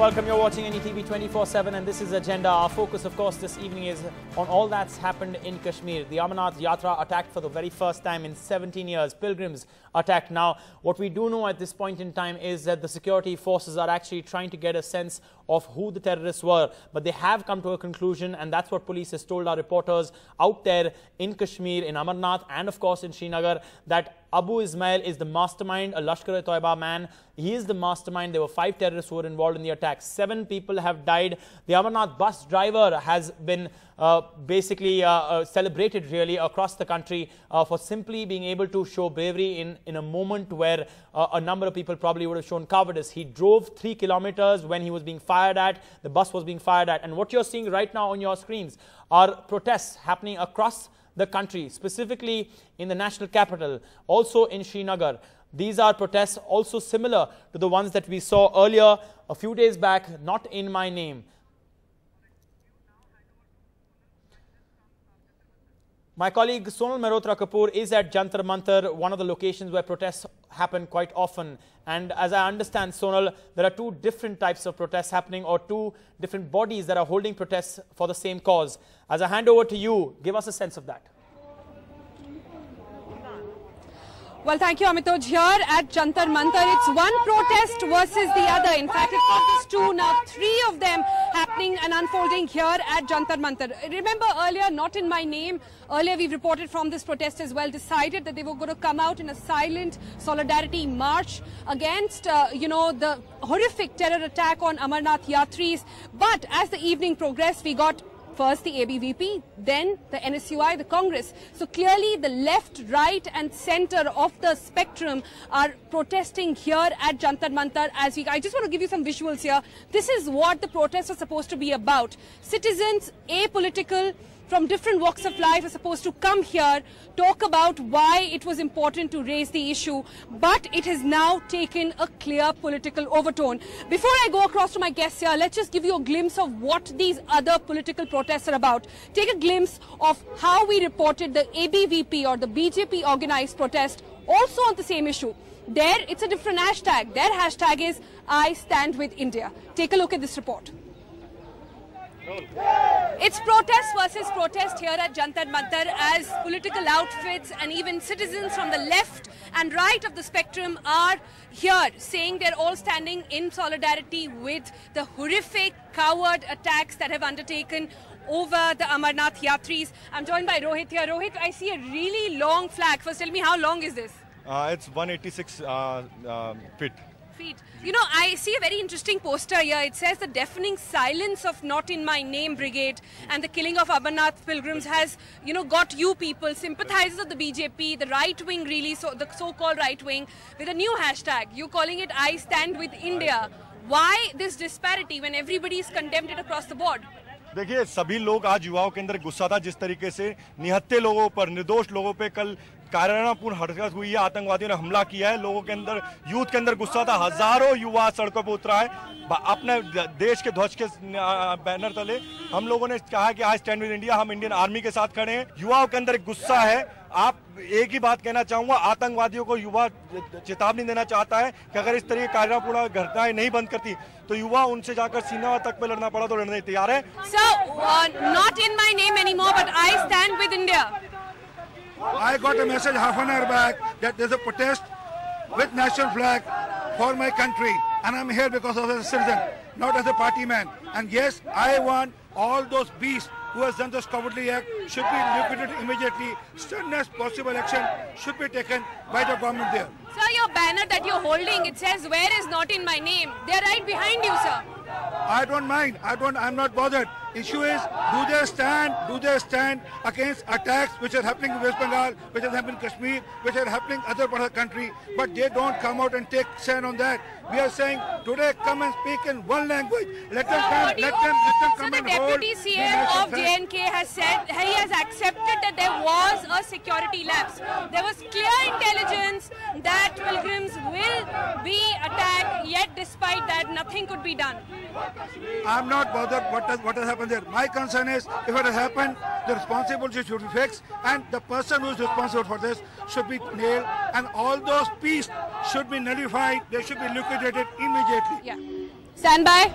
welcome. You're watching NETV 24/7 and this is Agenda. Our focus, of course, this evening is on all that's happened in Kashmir. The Amarnath Yatra attacked for the very first time in 17 years. Pilgrims attacked. Now, what we do know at this point in time is that the security forces are actually trying to get a sense of who the terrorists were. But they have come to a conclusion, and that's what police has told our reporters out there in Kashmir, in Amarnath, and of course in Srinagar, that Abu Ismail is the mastermind, a Lashkar-e-Toiba man. He is the mastermind. There were 5 terrorists who were involved in the attack. 7 people have died. The Amarnath bus driver has been basically celebrated really across the country for simply being able to show bravery in a moment where a number of people probably would have shown cowardice. He drove 3 kilometers when he was being fired at. The bus was being fired at. And what you're seeing right now on your screens are protests happening across the country, specifically in the national capital, also in Srinagar. These are protests also similar to the ones that we saw earlier a few days back, Not in My Name. My colleague Sonal Mehrotra Kapoor is at Jantar Mantar, one of the locations where protests happen quite often. And as I understand, Sonal, there are 2 different types of protests happening, or 2 different bodies that are holding protests for the same cause. As I hand over to you, give us a sense of that. Well, thank you, Amitoj. Here at Jantar Mantar, it's one protest versus the other. In fact, it's not just 2, now 3 of them happening and unfolding here at Jantar Mantar. Remember earlier, Not in My Name, earlier we've reported from this protest as well, decided that they were going to come out in a silent solidarity march against, the horrific terror attack on Amarnath Yatris. But as the evening progressed, we got first the ABVP, then the NSUI, the Congress. So clearly the left, right and centre of the spectrum are protesting here at Jantar Mantar as I just want to give you some visuals here. This is what the protests are supposed to be about. Citizens, apolitical, from different walks of life are supposed to come here, talk about why it was important to raise the issue, but it has now taken a clear political overtone. Before I go across to my guests here, let's just give you a glimpse of what these other political protests are about. Take a glimpse of how we reported the ABVP or the BJP organized protest also on the same issue. There, it's a different hashtag. Their hashtag is I Stand With India. Take a look at this report. It's protest versus protest here at Jantar Mantar as political outfits and even citizens from the left and right of the spectrum are here saying they're all standing in solidarity with the horrific coward attacks that have undertaken over the Amarnath Yatris. I'm joined by Rohit here. Rohit, I see a really long flag. First, tell me, how long is this? It's 186 feet. You know, I see a very interesting poster here. It says the deafening silence of Not in My Name Brigade and the killing of Amarnath pilgrims has, got you people, sympathizers of the BJP, the right wing really, so the so-called right wing, with a new hashtag. You're calling it I Stand With India. Why this disparity when everybody is condemned it across the board? देखिए, सभी लोग आज युवाओं के अंदर गुस्सा था जिस तरीके से निहत्थे लोगों पर, निर्दोष लोगों पे कल कायरानापूर्ण हरकत हुई है, आतंकवादियों ने हमला किया है, लोगों के अंदर, यूथ के अंदर गुस्सा था, हजारों युवा सड़कों पर उतरा है, अपने देश के ध्वज के बैनर तले हम लोगों ने कहा कि आज स्टैंड विद इंडिया, हम इंडियन आर्मी के साथ खड़े हैं। युवाओं के अंदर गुस्सा है। आप एक ही बात कहना चाहूंगा, आतंकवादियों को युवा चेतावनी देना चाहता है कि अगर इस तरह की कायरानापूर्ण घटनाएं नहीं बंद करती तो युवा उनसे जाकर सीमा तक पे लड़ना पड़ा तो लड़ने तैयार है। So, not in my name anymore, but I stand with India. I got a message half an hour back that there's a protest with national flag for my country, and I'm here because of as a citizen, not as a party man. And yes, I want all those beasts who has done this cowardly act should be liquidated immediately. Sternest possible action should be taken by the government there. Sir, your banner that you're holding, it says, "Where is Not in My Name?" They're right behind you, sir. I don't mind. I'm not bothered. Issue is, do they stand against attacks which are happening in West Bengal, which are happening in Kashmir, which are happening in other parts of the country, but they don't come out and take stand on that. We are saying today, come and speak in one language. Let them come. Let them come and hold. So the Deputy CM of JNK has said he has accepted that there was a security lapse. There was clear intelligence that pilgrims will be attacked. Yet, despite that, nothing could be done. I'm not bothered what has happened there. My concern is, if it has happened, the responsibility should be fixed, and the person who is responsible for this should be nailed, and all those beasts should be nullified. They should be liquidated immediately. Yeah. Stand by.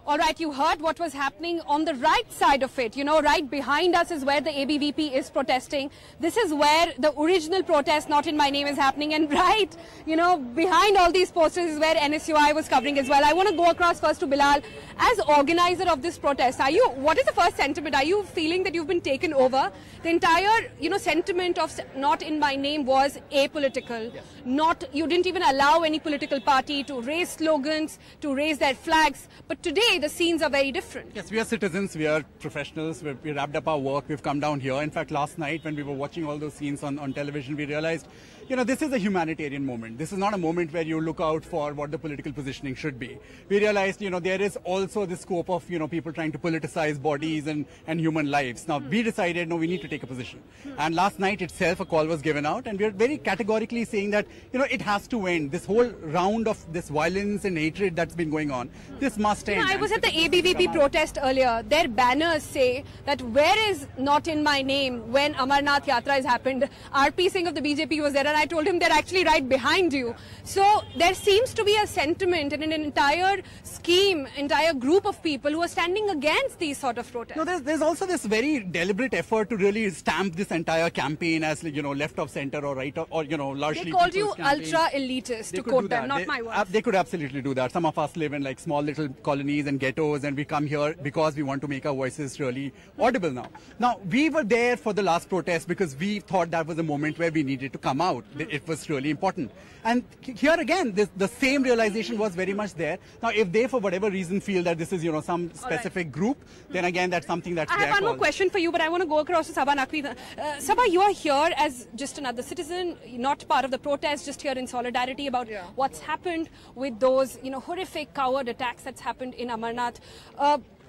All right, you heard what was happening on the right side of it. You know, right behind us is where the ABVP is protesting. This is where the original protest, Not in My Name, is happening. And right, you know, behind all these posters is where NSUI was covering as well. I want to go across first to Bilal. As organizer of this protest, what is the first sentiment? Are you feeling that you've been taken over? The entire, you know, sentiment of Not in My Name was apolitical. Yes. You didn't even allow any political party to raise slogans, to raise their flags. But today, the scenes are very different. Yes, we are citizens, we are professionals, we wrapped up our work, we've come down here. In fact, last night when we were watching all those scenes on television, we realized, you know, this is a humanitarian moment. This is not a moment where you look out for what the political positioning should be. We realized, you know, there is also the scope of, you know, people trying to politicize bodies and human lives. Now, we decided, no, we need to take a position. And last night itself, a call was given out, and we are very categorically saying that, you know, it has to end. This whole round of this violence and hatred that's been going on, this must end. You know, I was at the ABVP protest earlier. Their banners say that where is Not in My Name when Amarnath Yatra has happened. RP Singh of the BJP was there, and I told him they're actually right behind you. So there seems to be a sentiment and an entire scheme, entire group of people who are standing against these sort of protests. No, there's also this very deliberate effort to really stamp this entire campaign as, you know, left of center or right of, or, you know, largely. They called you ultra elitist, to quote them, not my words. They could absolutely do that. Some of us live in like small little colonies and ghettos, and we come here because we want to make our voices really audible now. Now, we were there for the last protest because we thought that was a moment where we needed to come out. It was really important. And here again, the same realization was very much there. Now, if they, for whatever reason, feel that this is, you know, some specific group, then again, that's something that's I have one more question for you, but I want to go across to Sabah Naqvi. Sabah, you are here as just another citizen, not part of the protest, just here in solidarity about what's happened with those, you know, horrific coward attacks that's happened in Amarnath.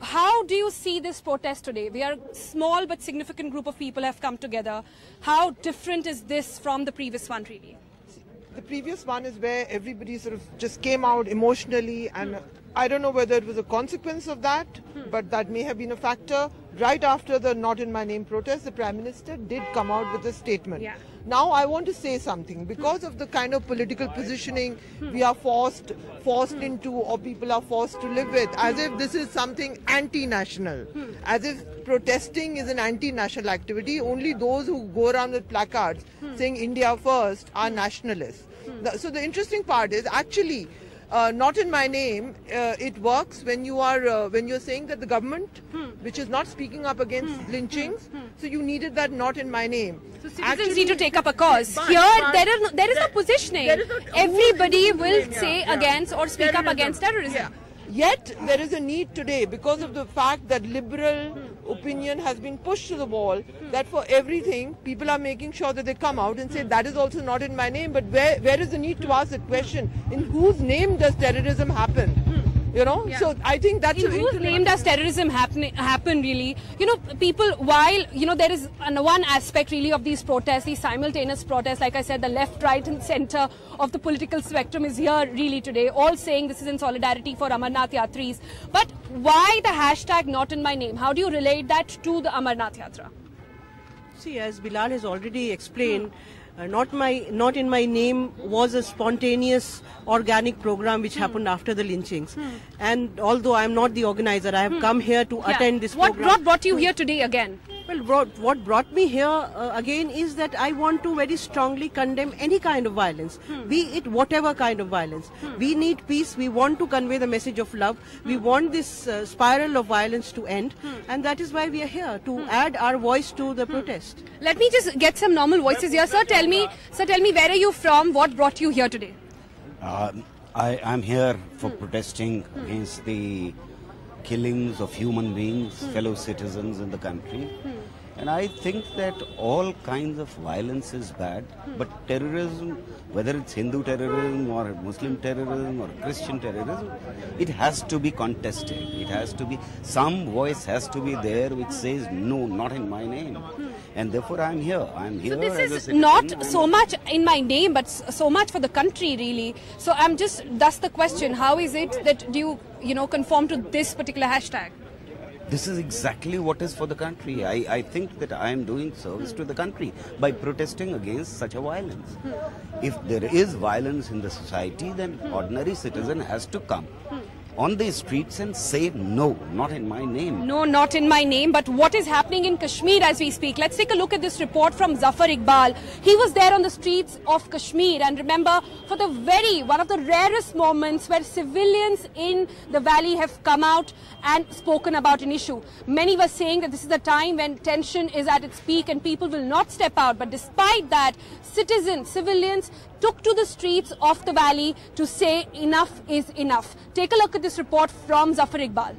How do you see this protest today? We are a small but significant group of people have come together. How different is this from the previous one, really? The previous one is where everybody sort of just came out emotionally, and I don't know whether it was a consequence of that, but that may have been a factor. Right after the Not in My Name protest, the Prime Minister did come out with a statement. Yeah. Now I want to say something. Because of the kind of political positioning we are forced into, or people are forced to live with, as if this is something anti-national, as if protesting is an anti-national activity. Only those who go around with placards saying India first are nationalists. So the interesting part is actually Not in My Name, it works when you are when you're saying that the government, which is not speaking up against lynchings, so you needed that Not in My Name. So citizens need to take up a cause. Here, there is no positioning. Everybody will say against or speak up against terrorism. Yeah. Yet there is a need today, because of the fact that liberal opinion has been pushed to the wall, that for everything people are making sure that they come out and say that is also not in my name. But where is the need to ask the question, in whose name does terrorism happen? You know, so I think that's in whose name does terrorism happen really? You know, people, while, you know, there is one aspect really of these protests, these simultaneous protests, like I said, the left, right and centre of the political spectrum is here really today, all saying this is in solidarity for Amarnath Yatris. But why the hashtag Not in My Name? How do you relate that to the Amarnath Yatra? See, as Bilal has already explained, Not in My Name was a spontaneous, organic program which happened after the lynchings. And although I am not the organizer, I have come here to attend this program. What brought you here today again? Well, what brought me here again is that I want to very strongly condemn any kind of violence, be it whatever kind of violence. We need peace. We want to convey the message of love. We want this spiral of violence to end, and that is why we are here, to add our voice to the protest. Let me just get some normal voices here. Sir, tell me, where are you from? What brought you here today? I'm here for protesting against the killings of human beings, fellow citizens in the country. And I think that all kinds of violence is bad, but terrorism, whether it's Hindu terrorism or Muslim terrorism or Christian terrorism, it has to be contested. It has to be, some voice has to be there which says, no, not in my name. And therefore I'm here. I'm here. So this is not so much in my name, but so much for the country, really. So that's the question. How is it that do you conform to this particular hashtag? This is exactly what is for the country. I think that I am doing service to the country by protesting against such a violence. If there is violence in the society, then ordinary citizen has to come on the streets and say no, not in my name. No, not in my name. But what is happening in Kashmir as we speak? Let's take a look at this report from Zafar Iqbal. He was there on the streets of Kashmir, and remember, for the one of the rarest moments where civilians in the valley have come out and spoken about an issue. Many were saying that this is the time when tension is at its peak and people will not step out. But despite that, civilians took to the streets of the valley to say enough is enough. Take a look at this report from Zafar Iqbal.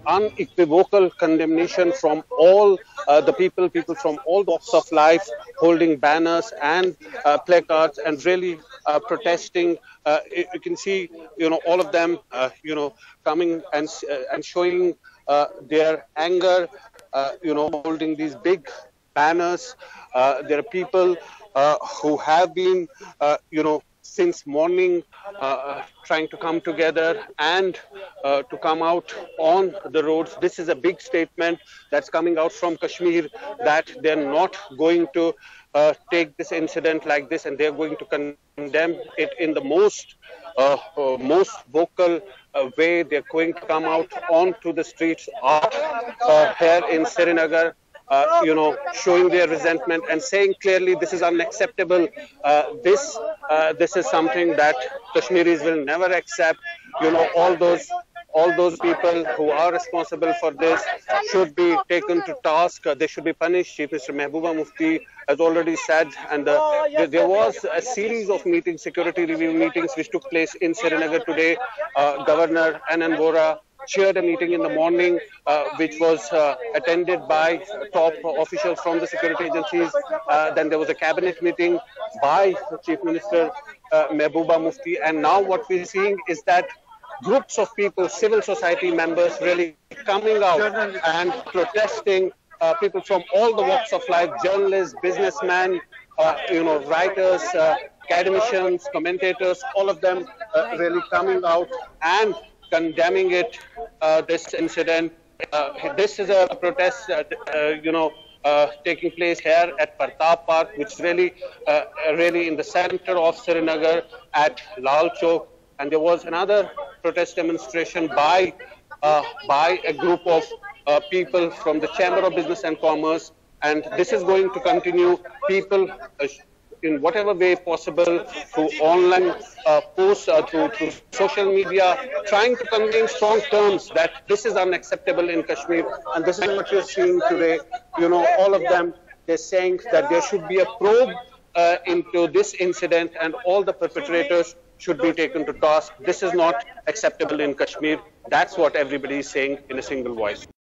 Unequivocal condemnation from all the people from all walks of life, holding banners and placards and really protesting. You can see, all of them, coming and showing their anger, holding these big banners. There are people who have been, since morning trying to come together and to come out on the roads. This is a big statement that's coming out from Kashmir, that they're not going to take this incident like this, and they're going to condemn it in the most vocal way. They're going to come out onto the streets here in Srinagar, showing their resentment and saying clearly this is unacceptable. This is something that Kashmiris will never accept. All those people who are responsible for this should be taken to task. They should be punished. Chief Minister Mehbooba Mufti has already said, and there was a series of meetings, security review meetings, which took place in Srinagar today. Governor Anand Vora chaired a meeting in the morning, which was attended by top officials from the security agencies. Then there was a cabinet meeting by Chief Minister Mehbooba Mufti. And now what we're seeing is that groups of people, civil society members, really coming out and protesting. People from all the walks of life, journalists, businessmen, writers, academicians, commentators, all of them really coming out and condemning it, this incident. This is a protest, taking place here at Pratap Park, which is really in the center of Srinagar at Lal Chowk. And there was another protest demonstration by a group of people from the Chamber of Business and Commerce. And this is going to continue. People in whatever way possible, through online posts, through social media, trying to convey in strong terms that this is unacceptable in Kashmir. And this is what you're seeing today. All of them, they're saying that there should be a probe into this incident, and all the perpetrators should be taken to task. This is not acceptable in Kashmir. That's what everybody is saying in a single voice.